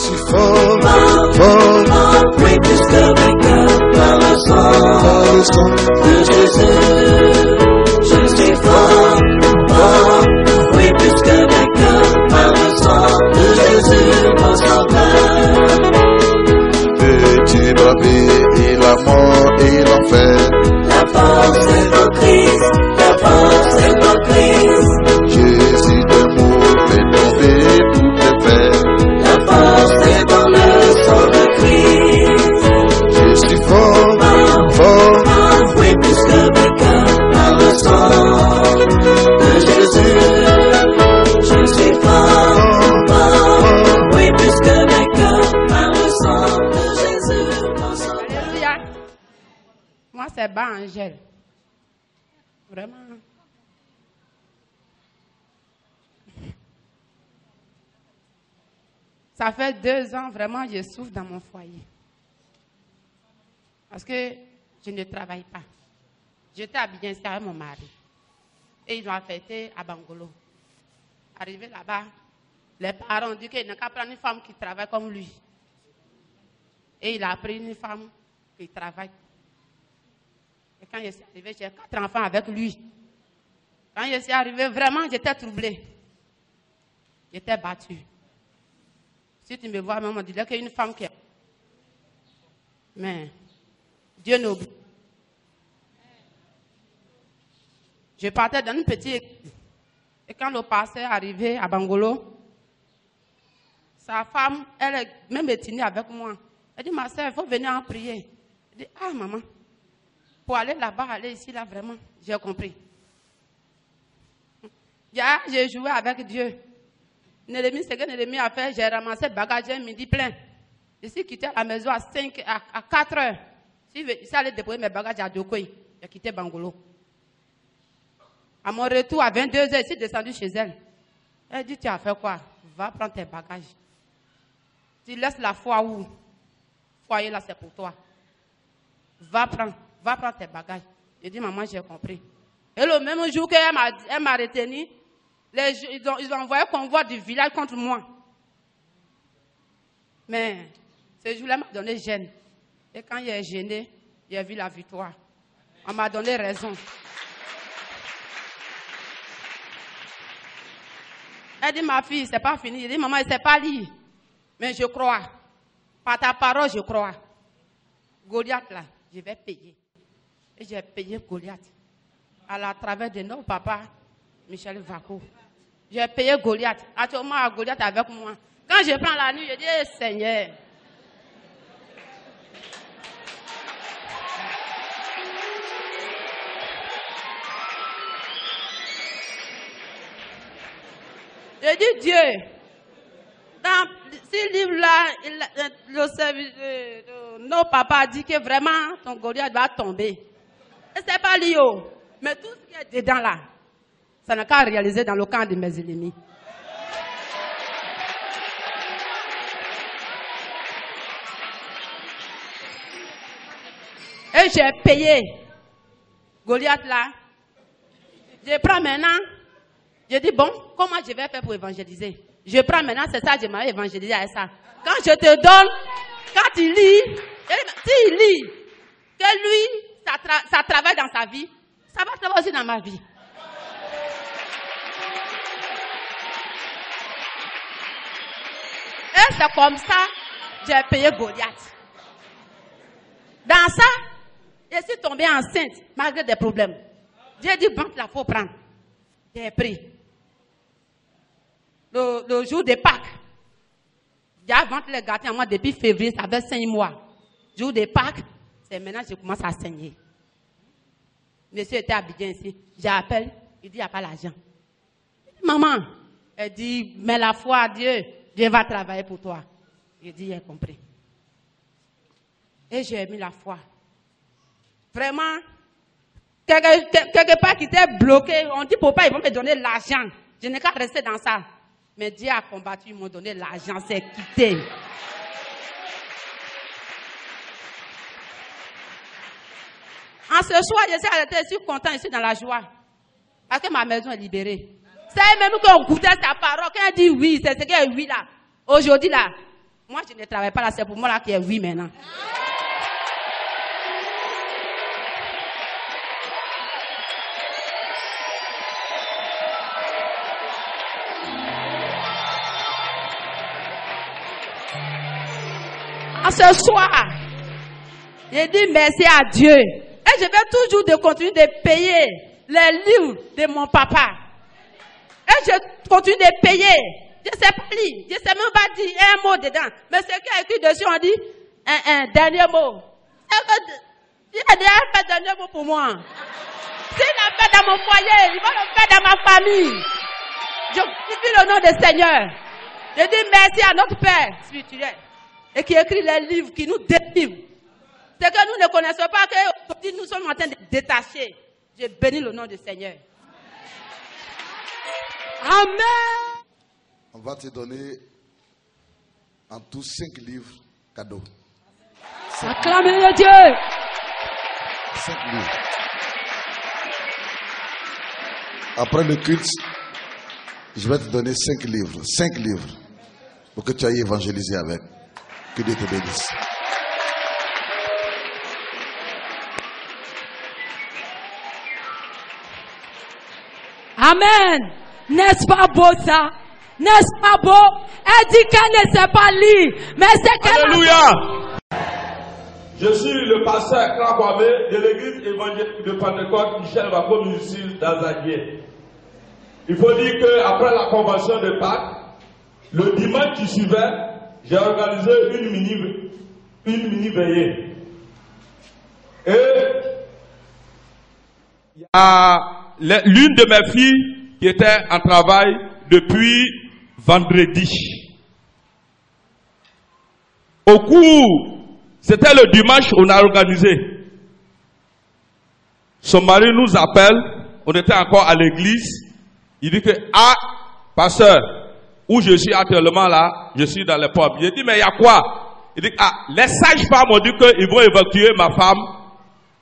suis fort, fort. Oui, puisque vainqueur par le sang de Jésus. Je suis fort, fort. Oui, puisque vainqueur par le sang de Jésus, mon sauveur. Peux-tu braver la mort et l'enfer? La force est en Christ, la force est en Christ. Jésus de mots fait tomber toutes les fers. La force est dans le sang de Christ. Je suis fort, fort. Oui, puisque vainqueur par le sang de Jésus. Je suis fort, fort. Oui, puisque vainqueur par le sang de Jésus, mon sauveur. Alléluia. Moi, c'est bas Angèle. Vraiment. Ça fait 2 ans, vraiment, je souffre dans mon foyer. Parce que je ne travaille pas. J'étais à Bidjensi avec mon mari. Et ils ont affecté à Bangolo. Arrivé là-bas, les parents ont dit qu'il n'a qu'à prendre une femme qui travaille comme lui. Et il a pris une femme qui travaille. Et quand je suis arrivée, j'ai 4 enfants avec lui. Quand je suis arrivée, vraiment, j'étais troublée. J'étais battue. Si tu me vois, maman, dis-le qu'il y a une femme qui est. Mais Dieu n'oublie. Je partais dans une petite église. Et quand le pasteur est arrivé à Bangolo, sa femme, elle est même étonnée avec moi. Elle dit, ma soeur, il faut venir en prier. Elle dit, ah maman, pour aller là-bas, aller ici, là, vraiment, j'ai compris. J'ai joué avec Dieu. Néhémie, ce que Néhémie a fait, j'ai ramassé le bagage un midi plein. Je suis quitté à la maison à 4 heures. Je suis allé déposer mes bagages à Dokoy. J'ai quitté Bangolo. À mon retour, à 22 heures, je suis descendu chez elle. Elle dit, tu as fait quoi? Va prendre tes bagages. Tu laisses la foi où? Foyer là, c'est pour toi. Va prendre tes bagages. Je dis, maman, j'ai compris. Et le même jour qu'elle m'a retenu, ils ont envoyé un convoi du village contre moi. Mais ce jour-là m'a donné gêne. Et quand il est gêné, j'ai vu la victoire. On m'a donné raison. Elle dit, ma fille, c'est pas fini. Je dis, maman, c'est pas lire. Mais je crois. Par ta parole, je crois. Goliath, là, je vais payer. Et j'ai payé Goliath. À la travers de nos papas, Michel Vaco. J'ai payé Goliath. Actuellement, Goliath avec moi. Quand je prends la nuit, je dis, hey, Seigneur. Je dis, Dieu, dans ce livre-là, nos papas dit que vraiment ton Goliath va tomber. Et c'est pas lié, mais tout ce qui est dedans là, ça n'a qu'à réaliser dans le camp de mes ennemis. Et j'ai payé Goliath là. Je prends maintenant. Je dis, bon, comment je vais faire pour évangéliser? Je prends maintenant, c'est ça, je m'avais évangélisé avec ça. Quand je te donne, quand il lit, s'il lit, que lui, ça travaille dans sa vie, ça va travailler aussi dans ma vie. Et c'est comme ça, j'ai payé Goliath. Dans ça, je suis tombée enceinte, malgré des problèmes. J'ai dit, bon, il faut prendre. J'ai pris. Le jour de Pâques, j'ai vendu les gâteaux à moi depuis février, ça fait 5 mois. Jour de Pâques, c'est maintenant que je commence à saigner. Monsieur était à Bidjensi, j'appelle, il dit, il n'y a pas l'argent. Maman, elle dit, mais la foi à Dieu, Dieu va travailler pour toi. Je dis, j'ai compris. Et j'ai mis la foi. Vraiment, quelque part qui était bloqué, on dit, papa, ils vont me donner l'argent. Je n'ai qu'à rester dans ça. Mais Dieu a combattu, ils m'ont donné l'argent, c'est quitté. En ce soir, je suis arrêtée, je suis content, je suis dans la joie. Parce que ma maison est libérée. C'est même qu'on goûtait sa parole, quand elle dit oui, c'est ce qu'elle est oui là. Aujourd'hui là, Moi, je ne travaille pas là, c'est pour moi là qui est oui maintenant. À ce soir, j'ai dit merci à Dieu. Et je vais toujours continuer de payer les livres de mon papa. Et je continue de payer. Je ne sais pas lire. Je ne sais même pas dire un mot dedans. Mais ce qui est écrit dessus, on dit un dernier mot. Il a déjà fait un dernier mot pour moi. S'il l'a fait dans mon foyer, il va le faire dans ma famille. Je glorifie le nom du Seigneur. Je dis merci à notre Père spirituel. Et qui écrit les livres, qui nous délivrent. C'est que nous ne connaissons pas que nous sommes en train de détacher. Je bénis le nom du Seigneur. Amen. On va te donner en tout 5 livres cadeaux. Acclamez le Dieu. 5 livres. Après le culte, je vais te donner 5 livres. 5 livres. Pour que tu ailles évangéliser avec. Que Dieu te bénisse. Amen. N'est-ce pas beau ça? N'est-ce pas beau? Elle dit qu'elle ne sait pas lire. Mais c'est qu'elle... Alléluia. Je suis le pasteur Krakwame de l'église évangélique de Pentecôte Michel Bako Musil d'Azadier. Il faut dire qu'après la convention de Pâques, le dimanche qui suivait, j'ai organisé une mini veillée. Et il y a l'une de mes filles qui était en travail depuis vendredi. Au cours, c'était le dimanche, on a organisé. Son mari nous appelle, on était encore à l'église. Il dit que, pasteur, où je suis actuellement là, je suis dans les pommes. J'ai dit, mais il y a quoi? Il dit, les sages-femmes ont dit qu'ils vont évacuer ma femme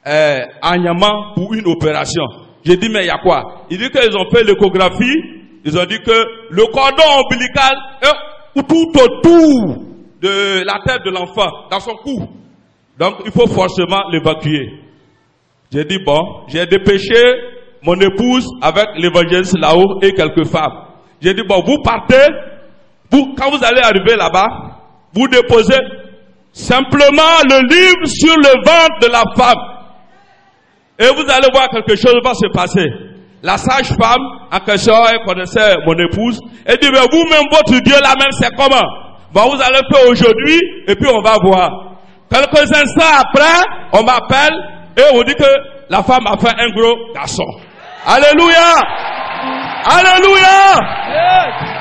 à Niamey pour une opération. J'ai dit, mais il y a quoi? Il dit qu'ils ont fait l'échographie, ils ont dit que le cordon ombilical est tout autour de la tête de l'enfant, dans son cou. Donc, il faut forcément l'évacuer. J'ai dit, bon, j'ai dépêché mon épouse avec l'évangéliste là-haut et quelques femmes. J'ai dit, bon, vous partez, quand vous allez arriver là-bas, vous déposez simplement le livre sur le ventre de la femme. Et vous allez voir quelque chose va se passer. La sage-femme, en question, elle connaissait mon épouse. Elle dit, mais vous-même, votre Dieu là-même, c'est comment? Bon, vous allez faire aujourd'hui, et puis on va voir. Quelques instants après, on m'appelle, et on dit que la femme a fait un gros garçon. Alléluia! Alléluia!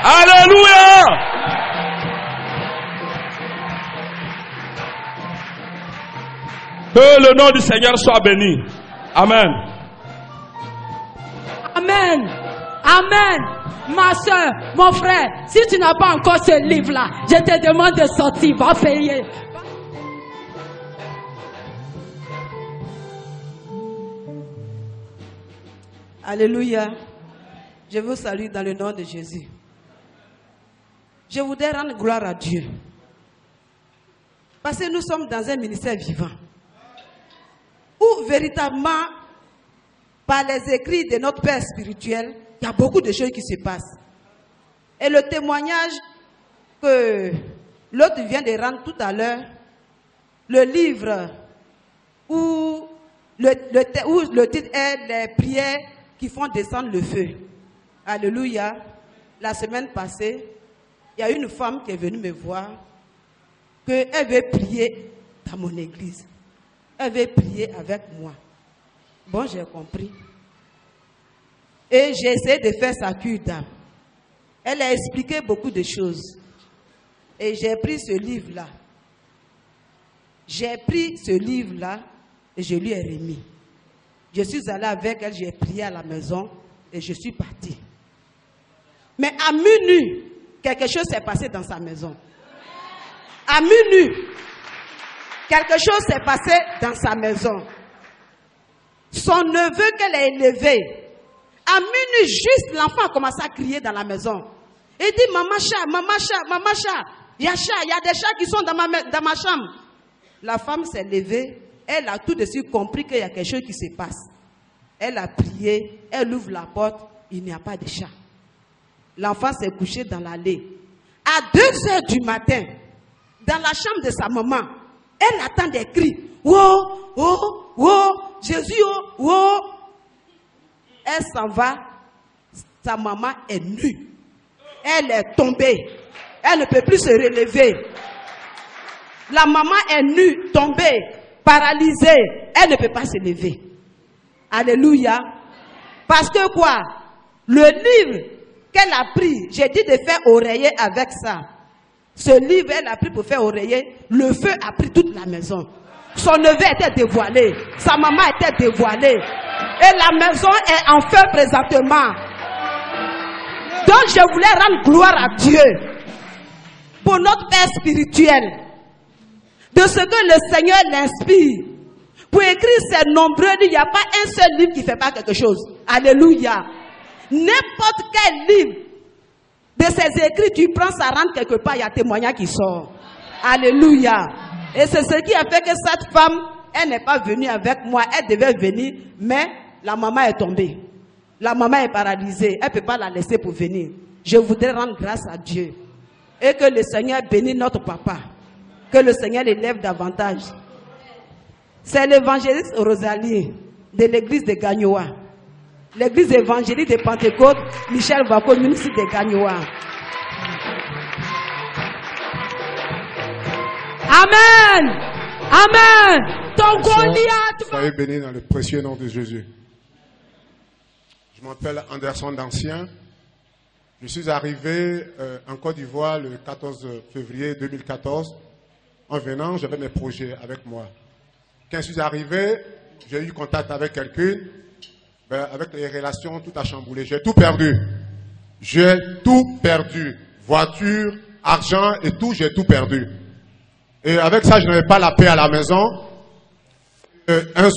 Alléluia! Que le nom du Seigneur soit béni. Amen. Amen. Amen. Ma soeur, mon frère, si tu n'as pas encore ce livre-là, je te demande de sortir, va payer. Alléluia. Je vous salue dans le nom de Jésus. Je voudrais rendre gloire à Dieu. Parce que nous sommes dans un ministère vivant. Où véritablement, par les écrits de notre Père spirituel, il y a beaucoup de choses qui se passent. Et le témoignage que l'autre vient de rendre tout à l'heure, le livre où le titre est les prières qui font descendre le feu. Alléluia. La semaine passée, il y a une femme qui est venue me voir, qu'elle veut prier dans mon église. Elle veut prier avec moi. Bon, j'ai compris. Et j'ai essayé de faire sa cure d'âme. Elle a expliqué beaucoup de choses. Et j'ai pris ce livre-là. J'ai pris ce livre-là et je lui ai remis. Je suis allé avec elle, j'ai prié à la maison et je suis parti. Mais à minuit, quelque chose s'est passé dans sa maison. À minuit, quelque chose s'est passé dans sa maison. Son neveu qu'elle a élevé, à minuit, juste l'enfant a commencé à crier dans la maison. Il dit, maman chat, maman chat, maman chat. Il y a chat, il y a des chats qui sont dans ma chambre. La femme s'est levée, elle a tout de suite compris qu'il y a quelque chose qui se passe. Elle a prié, elle ouvre la porte, il n'y a pas de chat. L'enfant s'est couché dans l'allée. À 2h du matin, dans la chambre de sa maman, elle attend des cris. Oh, oh, oh, Jésus, oh, oh. Elle s'en va, sa maman est nue. Elle est tombée. Elle ne peut plus se relever. La maman est nue, tombée, paralysée. Elle ne peut pas se lever. Alléluia. Parce que quoi? Le livre qu'elle a pris, j'ai dit de faire oreiller avec ça. Ce livre, elle a pris pour faire oreiller. Le feu a pris toute la maison. Son neveu était dévoilé. Sa maman était dévoilée. Et la maison est en feu présentement. Donc je voulais rendre gloire à Dieu pour notre Père spirituel, de ce que le Seigneur l'inspire pour écrire ces nombreux livres. Il n'y a pas un seul livre qui ne fait pas quelque chose. Alléluia. N'importe quel livre de ses écrits, tu prends, ça rentre quelque part, il y a témoignage qui sort. Alléluia. Et c'est ce qui a fait que cette femme, elle n'est pas venue avec moi, elle devait venir, mais la maman est tombée. La maman est paralysée, elle ne peut pas la laisser pour venir. Je voudrais rendre grâce à Dieu. Et que le Seigneur bénisse notre papa. Que le Seigneur l'élève davantage. C'est l'évangéliste Rosalie de l'église de Gagnoa. L'église évangélique de Pentecôte, Michel Vako, ministre de Gagnoa. Amen. Amen. Ton Goliath. Soyez bénis dans le précieux nom de Jésus. Je m'appelle Anderson Dancien. Je suis arrivé en Côte d'Ivoire le 14 février 2014. En venant, j'avais mes projets avec moi. Quand je suis arrivé, j'ai eu contact avec quelqu'un. Avec les relations, tout a chamboulé. J'ai tout perdu. J'ai tout perdu. Voiture, argent et tout, j'ai tout perdu. Et avec ça, je n'avais pas la paix à la maison.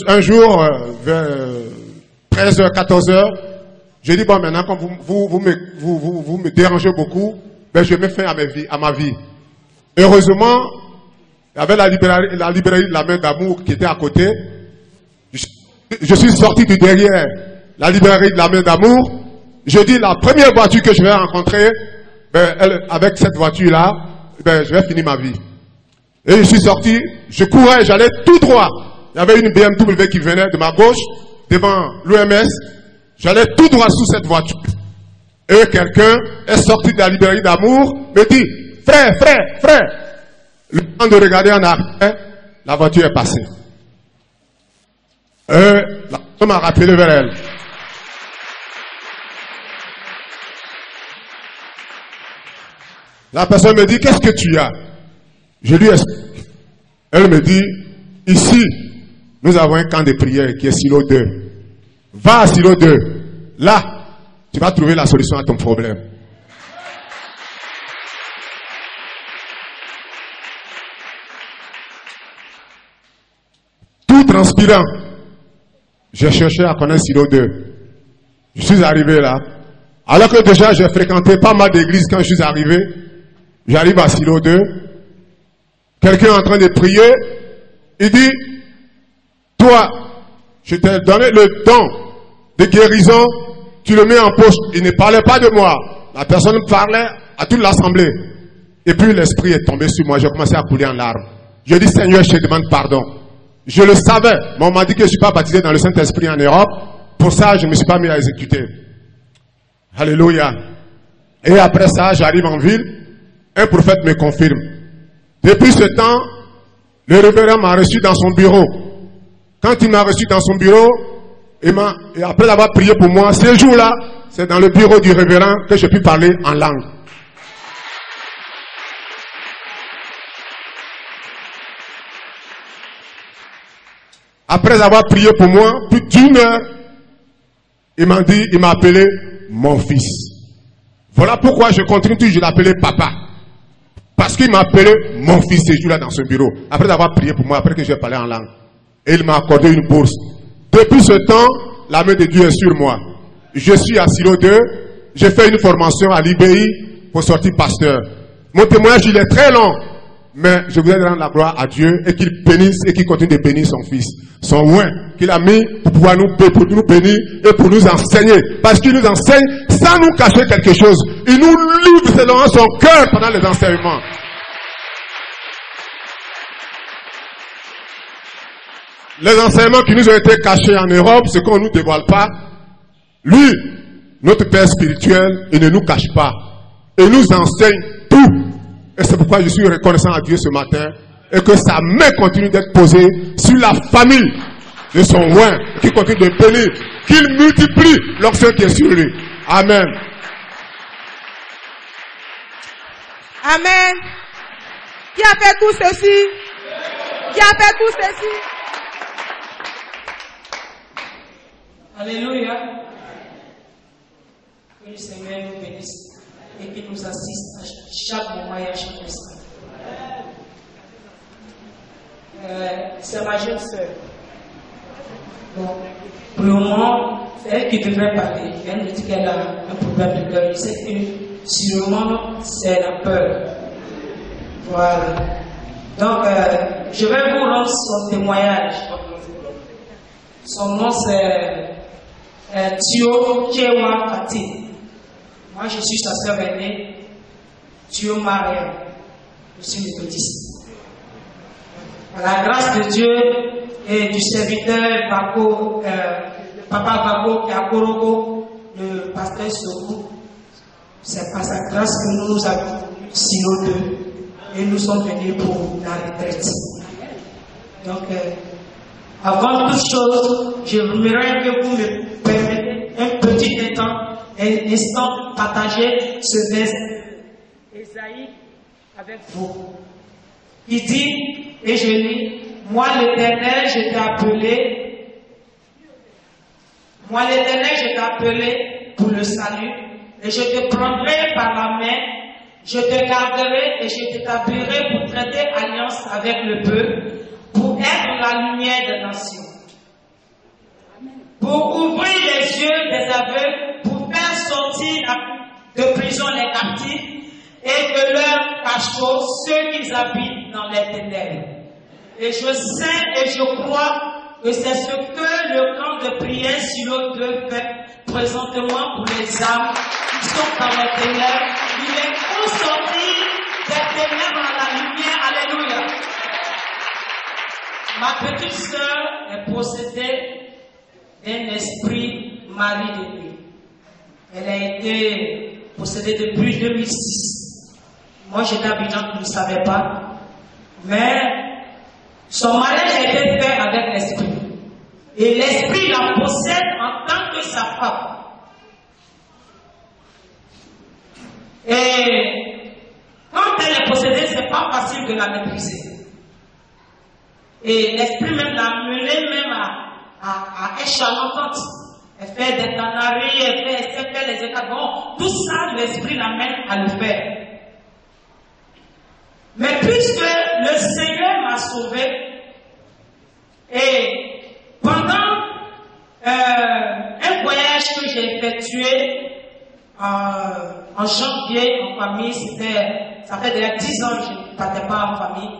Un jour, vers 13h, 14h, j'ai dit, bon, maintenant, quand vous me dérangez beaucoup, ben, je mets fin à ma vie. Heureusement, il y avait la librairie de la main d'amour qui était à côté. Je suis sorti du derrière la librairie de la main d'amour. Je dis, la première voiture que je vais rencontrer, ben, avec cette voiture-là, ben, je vais finir ma vie. Et je suis sorti, je courais, j'allais tout droit. Il y avait une BMW qui venait de ma gauche, devant l'OMS. J'allais tout droit sous cette voiture. Et quelqu'un est sorti de la librairie d'amour, me dit, frère. Le temps de regarder en arrière, la voiture est passée. La personne m'a rappelé vers elle. La personne me dit, qu'est-ce que tu as? Je lui explique. Elle me dit, ici, nous avons un camp de prière qui est Silo 2. Va à Silo 2. Là, tu vas trouver la solution à ton problème. Tout transpirant, j'ai cherché à connaître Silo 2. Je suis arrivé là. Alors que déjà, j'ai fréquenté pas mal d'églises quand je suis arrivé. J'arrive à Silo 2. Quelqu'un est en train de prier. Il dit, toi, je t'ai donné le don de guérison. Tu le mets en poche. Il ne parlait pas de moi. La personne parlait à toute l'assemblée. Et puis l'esprit est tombé sur moi. J'ai commencé à couler en larmes. Je dis, Seigneur, je te demande pardon. Je le savais, mais on m'a dit que je ne suis pas baptisé dans le Saint-Esprit en Europe. Pour ça, je ne me suis pas mis à exécuter. Alléluia. Et après ça, j'arrive en ville. Un prophète me confirme. Depuis ce temps, le révérend m'a reçu dans son bureau. Quand il m'a reçu dans son bureau, et après avoir prié pour moi, ce jour-là, c'est dans le bureau du révérend que j'ai pu parler en langue. Après avoir prié pour moi, plus d'1 heure, il m'a appelé mon fils. Voilà pourquoi je continue toujours de l'appeler papa. Parce qu'il m'a appelé mon fils ce jour-là dans ce bureau. Après avoir prié pour moi, après que j'ai parlé en langue. Et il m'a accordé une bourse. Depuis ce temps, la main de Dieu est sur moi. Je suis à Silo 2. J'ai fait une formation à l'IBI pour sortir pasteur. Mon témoignage, il est très long. Mais je voudrais rendre la gloire à Dieu et qu'il bénisse et qu'il continue de bénir son fils. Son oint qu'il a mis pour pouvoir nous bénir et pour nous enseigner. Parce qu'il nous enseigne sans nous cacher quelque chose. Il nous livre selon son cœur pendant les enseignements. Les enseignements qui nous ont été cachés en Europe, ce qu'on ne nous dévoile pas, lui, notre Père spirituel, il ne nous cache pas. Il nous enseigne tout. Et c'est pourquoi je suis reconnaissant à Dieu ce matin et que sa main continue d'être posée sur la famille de son oint, qui continue de bénir, qu'il multiplie l'onction qui est sur lui. Amen. Amen. Qui a fait tout ceci? Qui a fait tout ceci? Alléluia. Que le Seigneur nous bénisse et qu'il nous assiste à chaque moment et à chaque instant. C'est ma jeune sœur. Bon, pour le moment, c'est elle qui devrait parler. Elle me dit qu'elle a un problème de cœur. Je sais que sûrement c'est la peur. Voilà. Donc, je vais vous rendre son témoignage. Son nom c'est Thio Kewa Fati. Moi, je suis sa sœur aînée, Thio Maria. Je suis méthodiste. À la grâce de Dieu et du serviteur Bako, Papa Bako Kakorogo, le pasteur Sokou, c'est par sa grâce que nous avons Silo 2 et nous sommes venus pour la retraite. Donc, avant toute chose, je voudrais que vous me permettez un petit instant de partager ce verset Ésaïe avec vous. Il dit, et je lis, moi l'Éternel, je t'ai appelé, pour le salut, et je te prendrai par la main, je te garderai et je t'établirai pour traiter alliance avec le peuple, pour être la lumière des nations, pour ouvrir les yeux des aveugles, pour faire sortir de prison les captifs et de leur cachot ceux qui habitent dans les ténèbres. Et je sais et je crois que c'est ce que le camp de prière Silo 2 fait présentement pour les âmes qui sont dans les ténèbres. Il est pour sortir des ténèbres à la lumière. Alléluia. Ma petite sœur est possédée d'un esprit mari de lui. Elle a été possédée depuis 2006. Moi, j'étais à Abidjan, je ne savais pas. Mais son mariage a été fait avec l'esprit. Et l'esprit la possède en tant que sa femme. Et quand elle est possédée, ce n'est pas facile de la maîtriser. Et l'esprit même l'a menée même à être charlatante. Elle fait des canaries, elle fait les états. Bon, tout ça, l'esprit l'amène à le faire. Mais puisque le Seigneur m'a sauvé, et pendant un voyage que j'ai effectué en janvier en famille, ça fait déjà 10 ans que je ne partais pas en famille.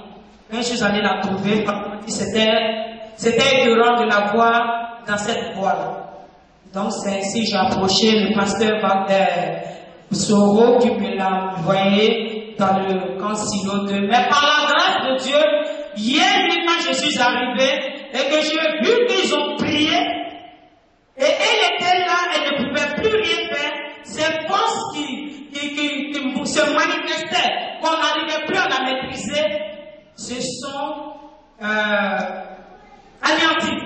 Quand je suis allé la trouver, c'était écœurant de la voir dans cette voie-là. Donc c'est ainsi que j'ai approché le pasteur Soro qui me l'a envoyé dans le camp Silo 2. Mais par la grâce de Dieu, hier quand je suis arrivé et que j'ai vu qu'ils ont prié, et elle était là, elle ne pouvait plus rien faire, ces forces qui se manifestaient, qu'on n'arrivait plus à la maîtriser, se sont anéanties.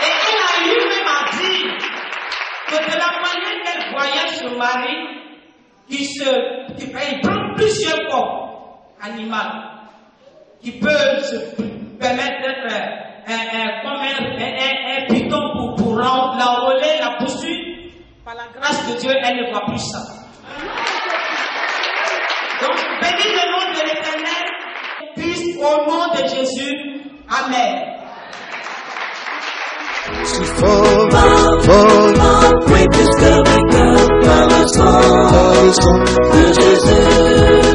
Et elle a eu même à dire que de la manière qu'elle voyait son mari, il prend plusieurs corps animaux, qui peuvent se permettre d'être comme un python pour l'enrôler, la poursuivre. Par la grâce de Dieu, elle ne voit plus ça. Donc, bénis le nom de l'Éternel, puisse au nom de Jésus. Amen. For my greatest love I got. cœur par le sang de Jésus.